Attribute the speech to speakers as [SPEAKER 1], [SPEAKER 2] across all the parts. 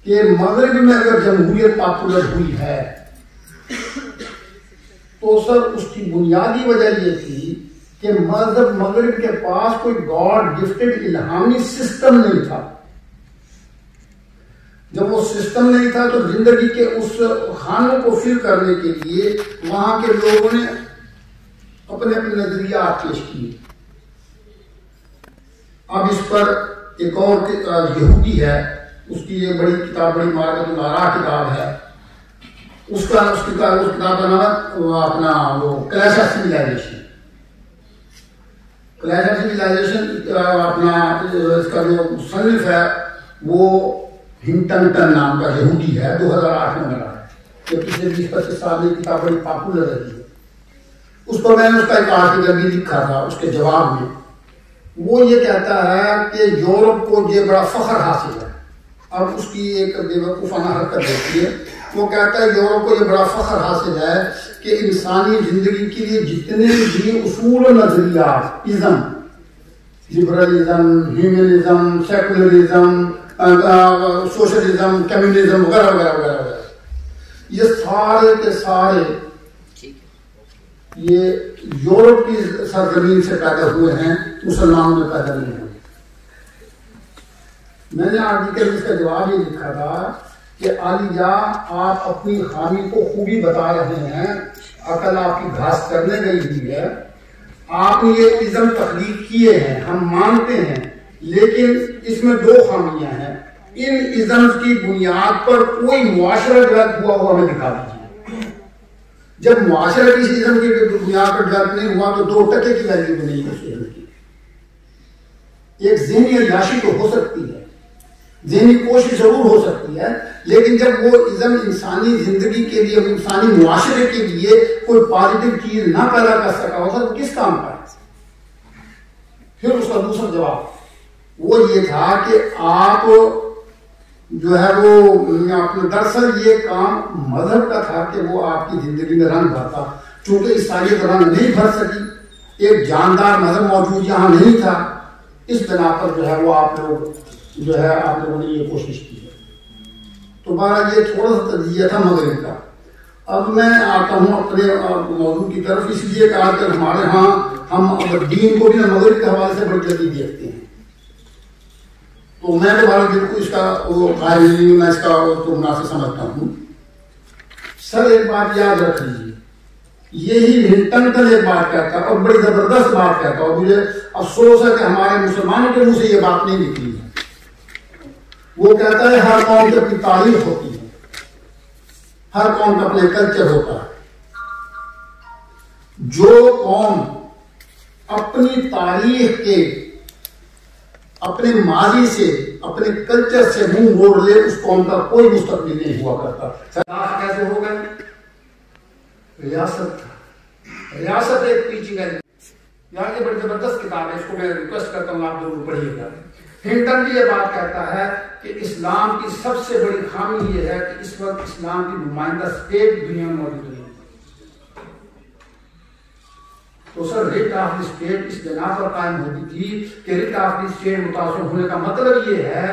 [SPEAKER 1] کہ مغرب میں اگر جمہوریت پاپولر ہوئی ہے تو سر اس کی بنیادی وجہ یہ تھی کہ مغرب کے پاس کوئی گاڈ گفٹڈ الہامی سسٹم نہیں تھا. جب وہ سسٹم نہیں تھا تو زندگی کے اس خانوں کو فل کرنے کے لیے وہاں کے لوگوں نے اپنے اپنے نظریات پیش کیے. اب اس پر ایک اور یہودی ہے، اس کی ایک بڑی کتاب، بڑی معرفت الآراء کتاب ہے، اس کتاب کا نام اپنا وہ clash of civilization. Clash of civilization اپنا اس کا جو مصنف ہے وہ ہنٹنگٹن نام کا یہودی ہے، 2008 میں ملا ہے، جو پچھلے 20-25 سال میں کتاب بڑی پاپولر رہی ہے. اس پر میں نے اس کا ایک آرٹیکل بھی لکھا تھا. اس کے جواب میں وہ یہ کہتا ہے کہ یورپ کو یہ بڑا فخر حاصل ہے. اب اس کی ایک بے وقوفانہ حرکت ہوتی ہے. وہ کہتا ہے یورپ کو یہ بڑا فخر حاصل ہے کہ انسانی زندگی کے لیے جتنے بھی اصول و نظریات، ism, liberalism, humanism, secularism, socialism, communism وغیرہ وغیرہ وغیرہ وغیرہ، یہ سارے کے سارے یہ یورپ کی سرزمین سے پیدا ہوئے ہیں، مسلمانوں میں پیدا نہیں ہوئے. میں نے آرٹیکل اس کا جواب یہ لکھا تھا کہ علی جاں آپ اپنی خامی کو خوبی بتا رہے ہیں، عقل آپ کی گھاس کرنے گئی ہوئی ہے، آپ نے یہ ازم تخلیق کیے ہیں، ہم مانتے ہیں، لیکن اس میں 2 خامیاں ہیں. ان ازم کی بنیاد پر کوئی معاشرہ ڈیولپ ہوا ہوا ہمیں دکھا دیجیے. جب معاشرہ کسی ازم کی بنیاد پر ڈیولپ نہیں ہوا تو 2 ٹکے کی ویلیو نہیں ہے اس ازم کی. ایک ذہنی عیاشی تو ہو سکتی ہے، ذہنی کوشش ضرور ہو سکتی ہے، لیکن جب وہ ازم انسانی زندگی کے لیے، انسانی معاشرے کے لیے کوئی پازیٹیو چیز نہ پیدا کر سکا ہوتا تو کس کام کا ہے؟ پھر اس کا دوسرا جواب وہ یہ تھا کہ آپ جو ہے وہ دراصل یہ کام مذہب کا تھا کہ وہ آپ کی زندگی میں رنگ بھرتا. چونکہ عیسائیت رنگ نہیں بھر سکی، ایک جاندار مذہب موجود یہاں نہیں تھا، اس بنا پر جو ہے وہ آپ لوگوں نے یہ کوشش کی ہے. تو بہرحال یہ تھوڑا سا تجزیہ تھا مغرب کا. اب میں آتا ہوں اپنے موضوع کی طرف، اس لیے کہ آج کل ہمارے ہاں ہم دین کو بھی مغرب کے حوالے سے بڑی جلدی دیکھتے ہیں. تو میں دوبارہ بالکل اس کا وہ قائل نہیں ہوں، میں اس کا تو مناسب سمجھتا ہوں. سر ایک بات یاد رکھ لیجیے، یہی ہنٹنگٹن ایک بات کہتا اور بڑی زبردست بات کہتا، اور مجھے افسوس ہے کہ ہمارے مسلمانوں کے منہ سے یہ بات نہیں نکلی ہے. وہ کہتا ہے ہر قوم کی اپنی تاریخ ہوتی ہے، ہر قوم کا اپنا کلچر ہوتا ہے. جو قوم اپنی تاریخ کے، اپنے ماضی سے، اپنے کلچر سے منہ موڑ لے، اس قوم کا کوئی مستقبل نہیں ہوا کرتا. کیسے ہو گئے؟ ریاست ایک ٹیچنگ ہے. یہاں کی بڑی زبردست کتاب ہے، اس کو میں ریکویسٹ کرتا ہوں آپ ضرور پڑھیے گا. ہنٹن بھی یہ بات کہتا ہے کہ اسلام کی سب سے بڑی خامی یہ ہے کہ اس وقت اسلام کی نمائندہ اسٹیٹ دنیا میں موجود نہیں. تو sir writ of the state اس بنا پر قائم ہوتی تھی کہ ریٹ آف دی اسٹیٹ متاثر ہونے کا مطلب یہ ہے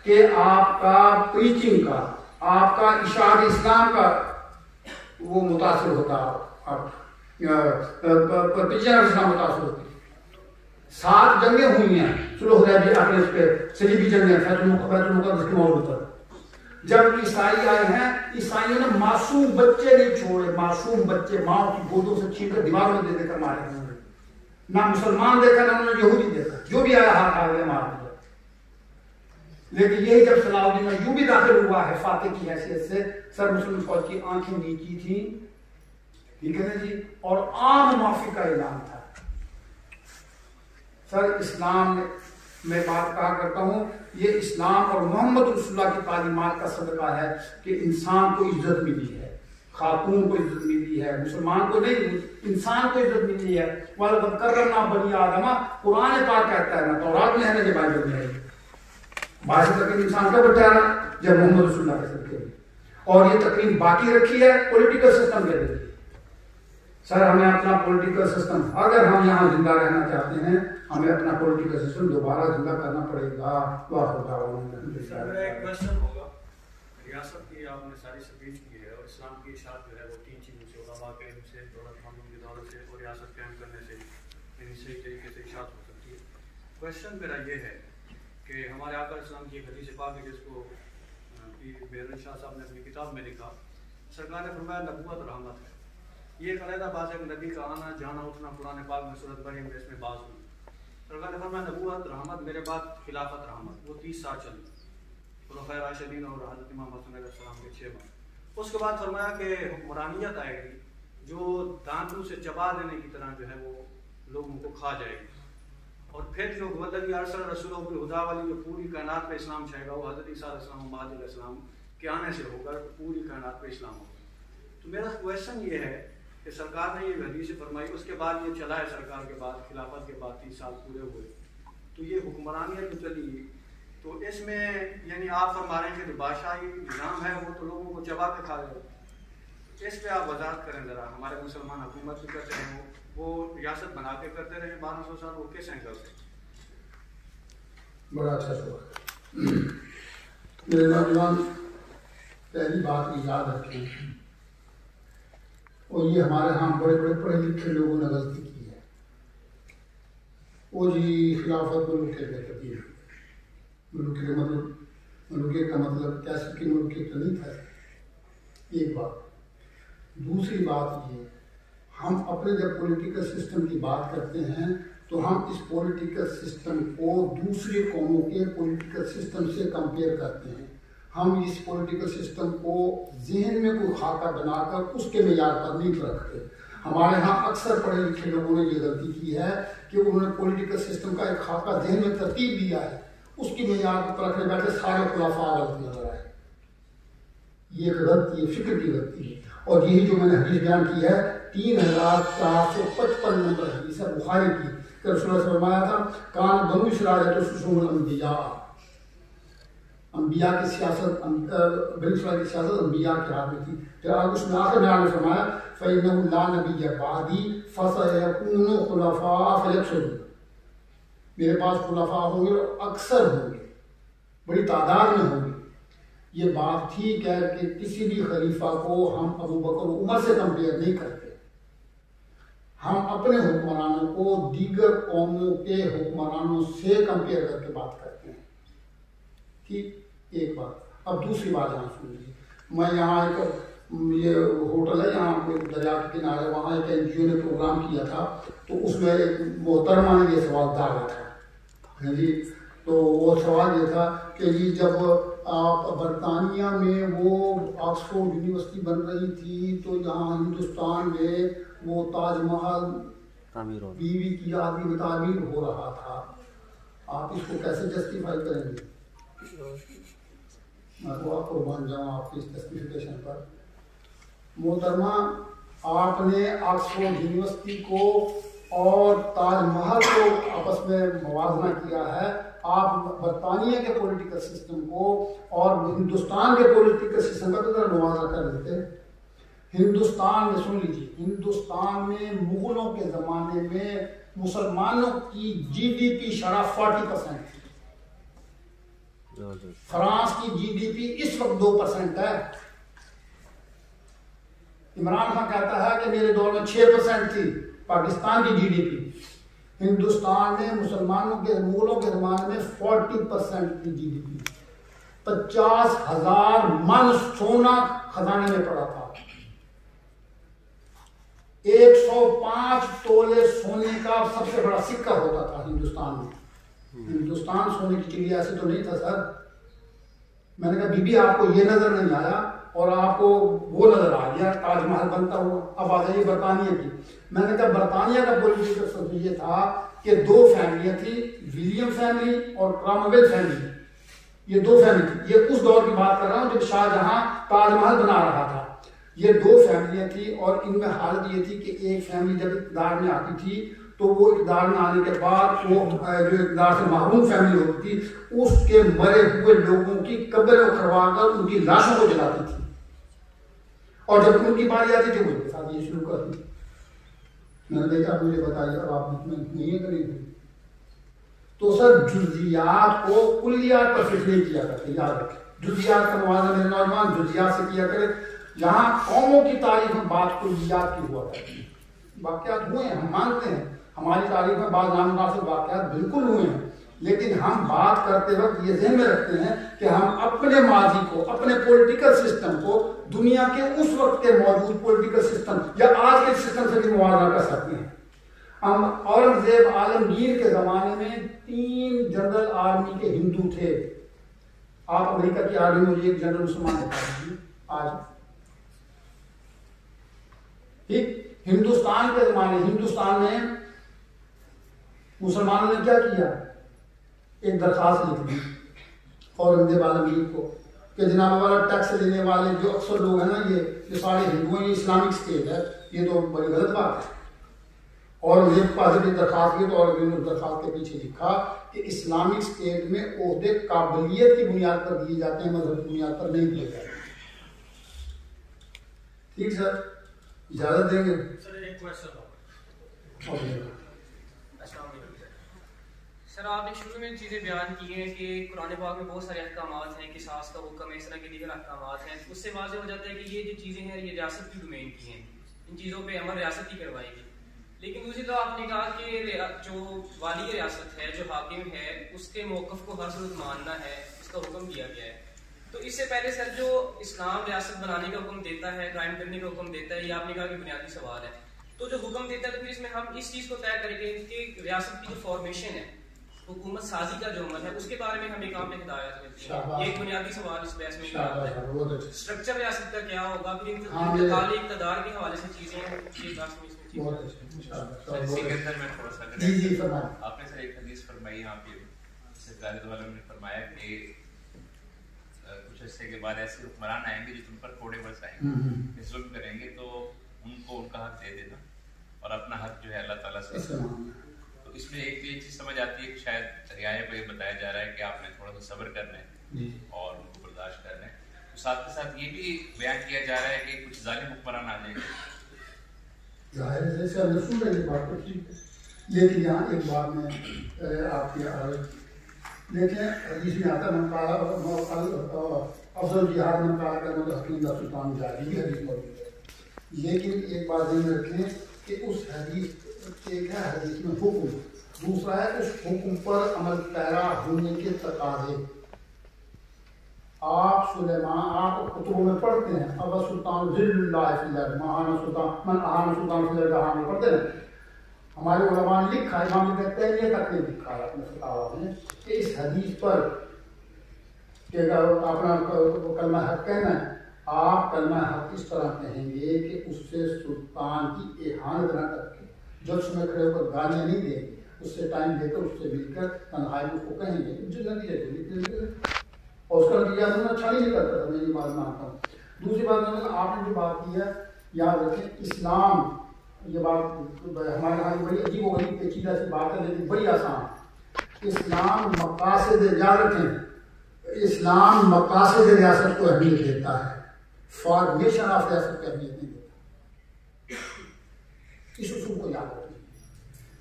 [SPEAKER 1] کہ آپ کا پریچنگ کا، آپ کا اشاعت اسلام کا وہ متاثر ہوتا، اسلام متاثر ہوتی. 7 جنگیں ہوئی ہیں، صلح حدیبیہ اپنے اس پہ، صلیبی جنگیں، بیت المقدس کے موضوع پر. جب عیسائی آئے ہیں، عیسائیوں نے معصوم بچے نہیں چھوڑے، معصوم بچے ماں کی گودوں سے چھین کر دیوار میں دے کر مارے. نہ مسلمان دیکھا نہ انہوں نے یہودی دیکھا، جو بھی آیا ہاتھ آ گیا مار دیا. لیکن یہی جب صلاح الدین ایوبی داخل ہوا ہے فاتح کی حیثیت سے، سر مسلم فوج کی آنکھیں نیچی تھیں، ٹھیک ہے نا جی، اور عام معافی کا اعلان تھا. سر اسلام میں بات کہا کرتا ہوں، یہ اسلام اور محمد رسول اللہ کی تعلیمات کا صدقہ ہے کہ انسان کو عزت ملی ہے، خاتون کو عزت ملی ہے، مسلمان کو نہیں، انسان کو عزت ملی ہے. وَلَقَدْ كَرَّمْنَا بَنِي آدَمَ، قرآن پاک کہتا ہے، نہ تورات میں ہے نہ بائبل میں ہے. باعث تقریم انسان کا بچہ ہے جب محمد رسول اللہ کے صدقے. اور یہ تقریم باقی رکھی ہے پولیٹیکل سسٹم کے ذریعے. سر ہمیں اپنا پولیٹیکل سسٹم، اگر ہم یہاں زندہ رہنا چاہتے ہیں، ہمیں اپنا پولیٹیکل سسٹم دوبارہ زندہ کرنا پڑے گا.
[SPEAKER 2] ریاست کی آپ نے ساری سپیچ کی ہے اور اسلام کی اشاعت جو ہے وہ 3 چیزوں سے، علماء کے علم سے، دولت مندوں کی دولت سے اور ریاست قائم کرنے سے صحیح طریقے سے اشاعت ہو سکتی ہے. کویشچن میرا یہ ہے کہ ہمارے آقا اسلام کی ایک حدیث پاک ہے جس کو بہرن شاہ صاحب نے اپنی کتاب میں لکھا. سرکار نے فرمایا نبوت رحمت ہے. یہ ایک علیحدہ بات ہے کہ نبی کا آنا جانا اٹھنا قرآن پاک میں سورۃ مریم میں اس میں باز ہوئی. سرکار نے فرمایا نبوت رحمت، میرے بعد خلافت رحمت، وہ 30 سال چلی خلفائے راشدین اور حضرت امام حسن علیہ السلام کے 6 ماہ. اس کے بعد فرمایا کہ حکمرانیت آئے گی جو دانتوں سے چبا دینے کی طرح جو ہے وہ لوگوں کو کھا جائے گی. اور پھر جو والذی ارسل رسولہ بالہدی والی جو پوری کائنات پہ اسلام چھائے گا وہ حضرت عیسیٰ علیہ السلام مہدی علیہ السلام کے آنے سے ہو کر پوری کائنات پہ اسلام ہوگا. تو میرا کویشچن یہ ہے کہ سرکار نے یہ حدیث فرمائی، اس کے بعد یہ چلا ہے سرکار کے بعد خلافت کے بعد 30 سال پورے ہوئے، تو یہ حکمرانیت جو چلی تو اس میں یعنی آپ فرما رہے ہیں کہ جو بادشاہی نظام ہے وہ تو لوگوں کو چبا کے کھا لے. اس پہ آپ وضاحت کریں ذرا. ہمارے مسلمان حکومت بھی کرتے ہیں، وہ ریاست بنا کے کرتے رہے 1200 سال، وہ کس اینگل سے؟
[SPEAKER 1] بڑا اچھا سوال. میرے نوجوان پہلی بات یہ یاد رکھیں، اور یہ ہمارے ہاں بڑے بڑے پڑھے لکھے لوگوں نے غلطی کی ہے. وہ جی خلافت ملوکیت میں تبدیل ہوئی. ملوکیت کا مطلب کیسے کہ ملوکیت تو نہیں تھا. ایک بات. دوسری بات یہ، ہم اپنے جب پولیٹیکل سسٹم کی بات کرتے ہیں تو ہم اس پولیٹیکل سسٹم کو دوسری قوموں کے پولیٹیکل سسٹم سے کمپیئر کرتے ہیں. ہم اس پولیٹیکل سسٹم کو ذہن میں کوئی خاکہ بنا کر اس کے معیار پر نہیں رکھتے. ہمارے ہاں اکثر پڑھے لکھے لوگوں نے یہ غلطی کی ہے کہ انہوں نے پولیٹیکل سسٹم کا ایک خاکہ ذہن میں ترتیب دیا ہے، اس کی معیار پر رکھنے بیٹھے سارے خلفاء غلط نظر آئے. یہ ایک غلطی ہے، فکر کی غلطی ہے. اور یہی جو میں نے حدیث بیان کی ہے 3455 نمبر حدیث ہے بخاری کی کہ رسول اللہ سے فرمایا تھا کان بنو اسرائیل تسوسهم الانبیاء، انبیاء کی سیاست، بنی اسرائیل کی سیاست انبیاء کے ہاتھ میں تھی. پھر اس میں آخر میں نے فرمایا فإنه لا نبی بعدی فسيكون خلفاء فيكثرون، میرے پاس خلفاء ہوں گے اور اکثر ہوں گے، بڑی تعداد میں ہوں گے. یہ بات ٹھیک ہے کہ کسی بھی خلیفہ کو ہم ابو بکر و عمر سے کمپیئر نہیں کرتے. ہم اپنے حکمرانوں کو دیگر قوموں کے حکمرانوں سے کمپیئر کر کے بات کرتے ہیں. ٹھیک، ایک بات. اب دوسری بات یہاں سن لیجیے. میں یہاں ایک یہ ہوٹل ہے یہاں دریا کے کنارے، وہاں ایک NGO نے پروگرام کیا تھا تو اس میں ایک محترمہ نے یہ سوال داغا تھا جی. تو وہ سوال یہ تھا کہ جی جب آپ برطانیہ میں وہ آکسفورڈ یونیورسٹی بن رہی تھی تو یہاں ہندوستان میں وہ تاج محل بیوی کی یاد میں تعمیر ہو رہا تھا، آپ اس کو کیسے جسٹیفائی کریں گے؟ میں تو آپ کو مان جاؤں آپ کی اس جسٹیفیکیشن پر. محترمہ، آپ نے آکسفورڈ یونیورسٹی کو اور تاج محل کو آپس میں موازنہ کیا ہے. آپ برطانیہ کے پولیٹیکل سسٹم کو اور ہندوستان کے پولیٹیکل سسٹم کا تو ذرا موازنہ کر دیتے. ہندوستان میں سن لیجیے، ہندوستان میں مغلوں کے زمانے میں مسلمانوں کی GDP شرح 40% تھی. فرانس کی GDP اس وقت 2% ہے. عمران خان کہتا ہے کہ میرے دور میں 6% تھی پاکستان کی GDP. ہندوستان میں مسلمانوں کے مغلوں کے زمانے میں 40% کی GDP. 50,000 من سونا خزانے میں پڑا تھا. 105 تولے سونے کا سب سے بڑا سکہ ہوتا تھا ہندوستان میں. ہندوستان سونے کی چڑیا ایسے تو نہیں تھا سر. میں نے کہا بی بی آپ کو یہ نظر نہیں آیا اور آپ کو وہ نظر آ گیا تاج محل بنتا ہوا. اب آ جائیے برطانیہ کی. میں نے کہا برطانیہ کا پولیٹیکل سسٹم یہ تھا کہ 2 فیملیاں تھیں، ولیم فیملی اور کرامویل فیملی. یہ 2 فیملی تھی. یہ اس دور کی بات کر رہا ہوں جب شاہ جہاں تاج محل بنا رہا تھا. یہ 2 فیملیاں تھیں اور ان میں حالت یہ تھی کہ ایک فیملی جب اقتدار میں آتی تھی تو وہ اقتدار میں آنے کے بعد وہ جو اقتدار سے محروم فیملی ہوتی تھی اس کے مرے ہوئے لوگوں کی قبریں اکھڑوا کر ان کی لاشوں کو جلاتی تھی. اور جب ان کی باری آتی تھی وہ ان کے ساتھ یہ شروع کرتی تھی. میں نے دیکھا مجھے بتائیے اب آپ مطمئن نہیں ہے کہ نہیں ہوئی. تو سر جزیات کو کلیات پر فٹ نہیں کیا کرتے، یاد رکھیں. جزیات کا موازنہ میرے نوجوان جزیات سے کیا کرے. یہاں قوموں کی تاریخ میں بات کلیات کی ہوا کرتی ہے. واقعات ہوئے ہیں, ہم مانتے ہیں, ہماری تاریخ میں بعض نامناسب واقعات بالکل ہوئے ہیں, لیکن ہم بات کرتے وقت یہ ذہن میں رکھتے ہیں کہ ہم اپنے ماضی کو, اپنے پولیٹیکل سسٹم کو دنیا کے اس وقت کے موجود پولیٹیکل سسٹم یا آج کے سسٹم سے بھی موازنہ کر سکتے ہیں. ہم اورنگزیب عالمگیر کے زمانے میں 3 جنرل آرمی کے ہندو تھے. آپ امریکہ کی آرمی میں ایک جنرل مسلمان دکھا دیجیے آج. ٹھیک, ہندوستان کے زمانے, ہندوستان میں مسلمانوں نے کیا کیا, ایک درخواست لکھ دی اورنگزیب عالمگیر کو کہ جناب والا ٹیکس لینے والے جو اکثر لوگ ہیں نا, یہ سارے ہندو ہیں, یہ اسلامک اسٹیٹ ہے, یہ تو بڑی غلط بات ہے. اورنگزیب کے پاس بھی درخواست کی تو اورنگزیب نے درخواست کے پیچھے لکھا کہ اسلامک اسٹیٹ میں عہدے قابلیت کی بنیاد پر دیے جاتے ہیں, مذہب کی بنیاد پر نہیں دیے جاتے. ٹھیک سر, اجازت دیں گے
[SPEAKER 2] سر. ایک کوشچن
[SPEAKER 3] سر, آپ نے شروع میں چیزیں بیان کی ہیں کہ قرآن پاک میں بہت سارے احکامات ہیں, قصاص کا حکم ہے, اس طرح کے دیگر احکامات ہیں. اس سے واضح ہو جاتا ہے کہ یہ جو چیزیں ہیں یہ ریاست کی ڈومین کی ہیں, ان چیزوں پہ عمل ریاست ہی کروائے گی. لیکن دوسری طرف آپ نے کہا کہ جو والی ریاست ہے, جو حاکم ہے, اس کے موقف کو ہر صورت ماننا ہے, اس کا حکم دیا گیا ہے. تو اس سے پہلے سر جو اسلام ریاست بنانے کا حکم دیتا ہے, قائم کرنے کا حکم دیتا ہے, یہ آپ نے کہا کہ بنیادی سوال ہے. تو جو حکم دیتا ہے تو پھر اس میں ہم اس چیز کو طے کریں گے کہ ریاست کی جو فارمیشن ہے, حکومت سازی کا جو عمل ہے, اس کے بارے میں ہمیں کام میں ہدایت ملتی ہے. یہ ایک بنیادی سوال اس بحث میں اسٹرکچر ریاست کا کیا ہوگا, پھر انتقالی اقتدار کے حوالے سے چیزیں ہیں.
[SPEAKER 4] اسی کے اندر میں تھوڑا سا, آپ نے سر ایک حدیث فرمائی یہاں پہ, جس سے طالب علم نے فرمایا کہ کچھ عرصے کے بعد ایسے حکمران آئیں گے جو تم پر کوڑے برسائیں گے, ظلم کریں گے, تو ان کو ان کا حق دے دینا اور اپنا حق جو ہے اللہ تعالیٰ سے. تو اس میں ایک یہ چیز سمجھ آتی ہے کہ شاید رعایا کو یہ بتایا جا رہا ہے کہ آپ نے تھوڑا سا صبر کرنا ہے اور ان کو برداشت کرنا ہے. تو ساتھ کے ساتھ یہ بھی بیان کیا جا رہا ہے کہ کچھ ظالم حکمران آ جائیں گے.
[SPEAKER 1] ظاہر ہے جیسے ہم نے سن رہے بات تو ٹھیک ہے, لیکن یہاں ایک بات میں آپ کی دیکھیں, حدیث میں آتا ہے افضل جہاد میں کہا کرنا حکیم کا سلطان جاری ہے, حدیث موجود ہے. لیکن ایک بات ذہن میں رکھیں کہ اس حدیث ایک ہے حدیث میں حکم, دوسرا ہے اس حکم پر عمل پیرا ہونے کے تقاضے. آپ سلیمان, آپ کتبوں میں پڑھتے ہیں ابا سلطان ذل اللہ فی الارض مہانا سلطان من اہانا سلطان فی الارض میں پڑھتے ہیں. ہمارے علماء نے لکھا, امام ابن تیمیہ تک نے لکھا ہے اپنے فتاوی میں کہ اس حدیث پر کہ اپنا کلمہ حق کہنا ہے, آپ کلمہ حق اس طرح کہیں گے کہ اس سے سلطان کی اہانت نہ کر کے, جج میں کھڑے ہو کر گالیاں نہیں دیں گے, اس سے ٹائم دے کر اس سے مل کر تنہائی میں اس کو کہیں گے جو نتیجہ اور اس کا نتیجہ ہمیں اچھا نہیں نکلتا تھا. میں یہ بات مانتا ہوں. دوسری بات آپ نے جو بات کی ہے, یاد رکھیں اسلام, یہ بات ہمارے یہاں بڑی عجیب و غریب پیچیدہ سی بات ہے لیکن بڑی آسان. اسلام مقاصد, یاد رکھیں اسلام مقاصد ریاست کو اہمیت دیتا ہے, فارمیشن آف ریاست کو اہمیت نہیں دیتا. اس اصول کو یاد رکھیں.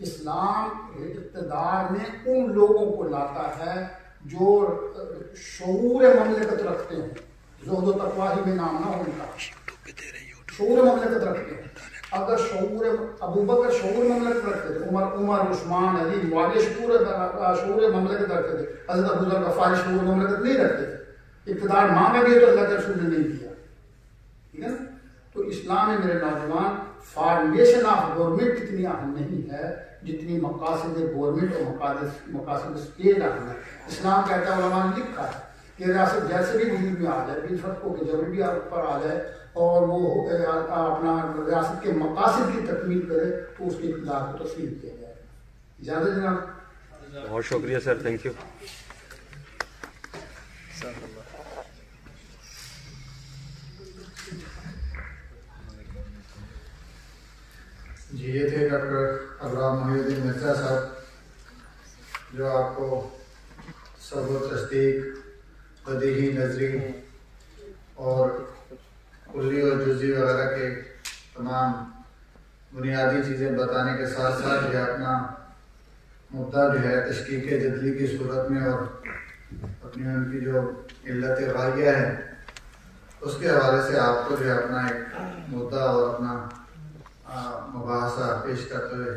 [SPEAKER 1] اسلام اقتدار میں ان لوگوں کو لاتا ہے جو شعور مملکت رکھتے ہیں, زہد و تقوی ہی میں نام نہ ہو ان کا, شعور مملکت رکھتے ہیں. اگر شعور ابو بکر شعور مملکت رکھتے تھے, عمر عثمان علی معاویہ شعور مملکت رکھتے تھے, حضرت ابو ذر غفاری شعور مملکت نہیں رکھتے تھے. اقتدار مانگا بھی تو اللہ کے رسول نے نہیں دیا. ٹھیک ہے نا. تو اسلام میں میرے نوجوان فارمیشن آف گورنمنٹ اتنی اہم نہیں ہے جتنی مقاصد گورنمنٹ اور مقاصد اسٹیٹ اہم ہے. اسلام کہتا ہے, علماء نے لکھا ہے کہ ریاست جیسے بھی وجود میں آ جائے, بالفرق ہو کہ جب بھی پر آ جائے اور وہ اپنا ریاست کے مقاصد کی تکمیل کرے تو اس کے اقتدار کو تسلیم کیا جائے. اجازت جناب.
[SPEAKER 5] بہت شکریہ سر, تھینک یو.
[SPEAKER 6] جی یہ تھے ڈاکٹر ابرار محی الدین مرزا صاحب, جو آپ کو سب و تصدیق, بدیہی, نظری اور کلی اور جزی وغیرہ کے تمام بنیادی چیزیں بتانے کے ساتھ ساتھ جو ہے اپنا مدعا جو ہے تشکیک جدلی کی صورت میں اور اپنی ان کی جو علت غائیہ ہے اس کے حوالے سے آپ کو جو ہے اپنا ایک مدعا اور اپنا مباحثہ پیش کرتے ہوئے